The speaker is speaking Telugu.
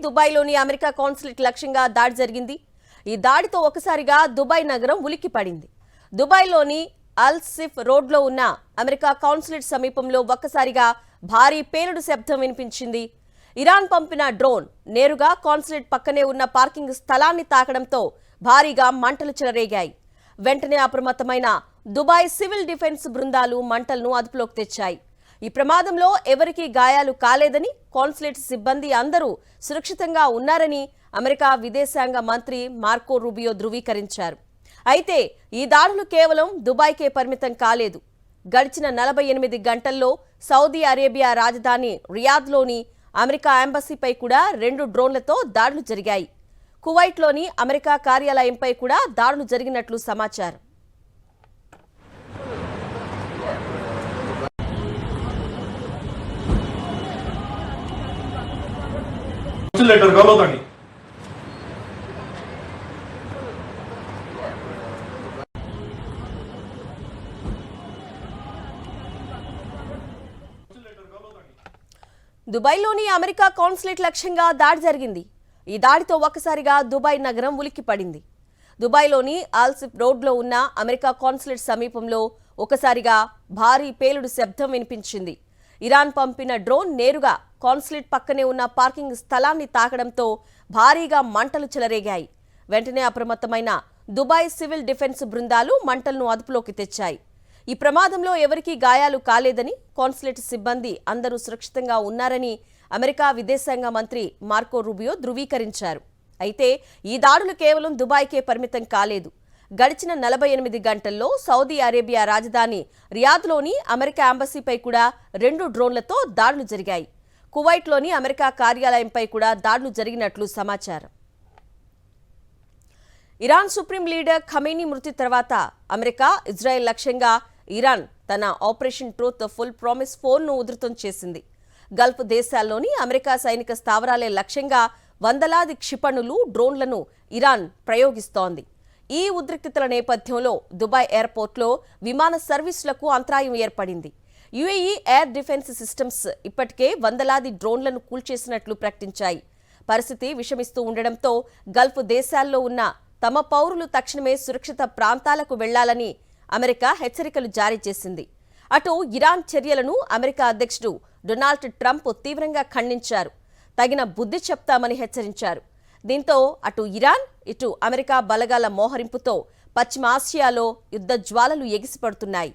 దుబాయ్లోని అమెరికా కాన్సులేట్ లక్ష్యంగా దాడి జరిగింది. ఈ దాడితో ఒకసారిగా దుబాయ్ నగరం ఉలిక్కిపడింది. దుబాయ్లోని అల్ సిఫ్ రోడ్లో ఉన్న అమెరికా కాన్సులేట్ సమీపంలో ఒక్కసారిగా భారీ పేలుడు శబ్దం వినిపించింది. ఇరాన్ పంపిన డ్రోన్ నేరుగా కాన్సులేట్ పక్కనే ఉన్న పార్కింగ్ స్థలాన్ని తాకడంతో భారీగా మంటలు చెలరేగాయి. వెంటనే అప్రమత్తమైన దుబాయ్ సివిల్ డిఫెన్స్ బృందాలు మంటలను అదుపులోకి తెచ్చాయి. ఈ ప్రమాదంలో ఎవరికీ గాయాలు కాలేదని, కాన్సులేట్ సిబ్బంది అందరూ సురక్షితంగా ఉన్నారని అమెరికా విదేశాంగ మంత్రి మార్కో రూబియో ధృవీకరించారు. అయితే ఈ దాడులు కేవలం దుబాయ్కే పరిమితం కాలేదు. గడిచిన 48 గంటల్లో సౌదీ అరేబియా రాజధాని రియాద్లోని అమెరికా ఎంబసీపై కూడా 2 డ్రోన్లతో దాడులు జరిగాయి. కువైట్లోని అమెరికా కార్యాలయంపై కూడా దాడులు జరిగినట్లు సమాచారం. దుబాయ్లోని అమెరికా కాన్సులేట్ లక్ష్యంగా దాడి జరిగింది. ఈ దాడితో ఒక్కసారిగా దుబాయ్ నగరం ఉలిక్కిపడింది. దుబాయ్లోని ఆల్సిఫ్ రోడ్లో ఉన్న అమెరికా కాన్సులేట్ సమీపంలో ఒకసారిగా భారీ పేలుడు శబ్దం వినిపించింది. ఇరాన్ పంపిన డ్రోన్ నేరుగా కాన్సులేట్ పక్కనే ఉన్న పార్కింగ్ స్థలాన్ని తాకడంతో భారీగా మంటలు చెలరేగాయి. వెంటనే అప్రమత్తమైన దుబాయ్ సివిల్ డిఫెన్స్ బృందాలు మంటలను అదుపులోకి తెచ్చాయి. ఈ ప్రమాదంలో ఎవరికీ గాయాలు కాలేదని, కాన్సులేట్ సిబ్బంది అందరూ సురక్షితంగా ఉన్నారని అమెరికా విదేశాంగ మంత్రి మార్కో రూబియో ధృవీకరించారు. అయితే ఈ దాడులు కేవలం దుబాయ్కే పరిమితం కాలేదు. గడిచిన 48 గంటల్లో సౌదీ అరేబియా రాజధాని రియాద్లోని అమెరికా ఎంబసీపై కూడా 2 డ్రోన్లతో దాడులు జరిగాయి. కువైట్లోని అమెరికా కార్యాలయంపై కూడా దాడులు జరిగినట్లు సమాచారం. ఇరాన్ సుప్రీం లీడర్ ఖమేనీ మృతి తర్వాత అమెరికా, ఇజ్రాయెల్ లక్ష్యంగా ఇరాన్ తన ఆపరేషన్ ట్రూత్ ఫుల్ ప్రామిస్ 4ను ఉధృతం చేసింది. గల్ఫ్ దేశాల్లోని అమెరికా సైనిక స్థావరాలే లక్ష్యంగా వందలాది క్షిపణులు, డ్రోన్లను ఇరాన్ ప్రయోగిస్తోంది. ఈ ఉద్రిక్తతల నేపథ్యంలో దుబాయ్ ఎయిర్పోర్ట్లో విమాన సర్వీసులకు అంతరాయం ఏర్పడింది. యుఏఈ ఎయిర్ డిఫెన్స్ సిస్టమ్స్ ఇప్పటికే వందలాది డ్రోన్లను కూల్చేసినట్లు ప్రకటించాయి. పరిస్థితి విషమిస్తూ ఉండడంతో గల్ఫ్ దేశాల్లో ఉన్న తమ పౌరులు తక్షణమే సురక్షిత ప్రాంతాలకు వెళ్లాలని అమెరికా హెచ్చరికలు జారీ చేసింది. అటు ఇరాన్ చర్యలను అమెరికా అధ్యక్షుడు డొనాల్డ్ ట్రంప్ తీవ్రంగా ఖండించారు. తగిన బుద్ధి చెప్తామని హెచ్చరించారు. దీంతో అటు ఇరాన్, ఇటు అమెరికా బలగాల మోహరింపుతో పశ్చిమ ఆసియాలో యుద్ధ జ్వాలలు ఎగిసిపడుతున్నాయి.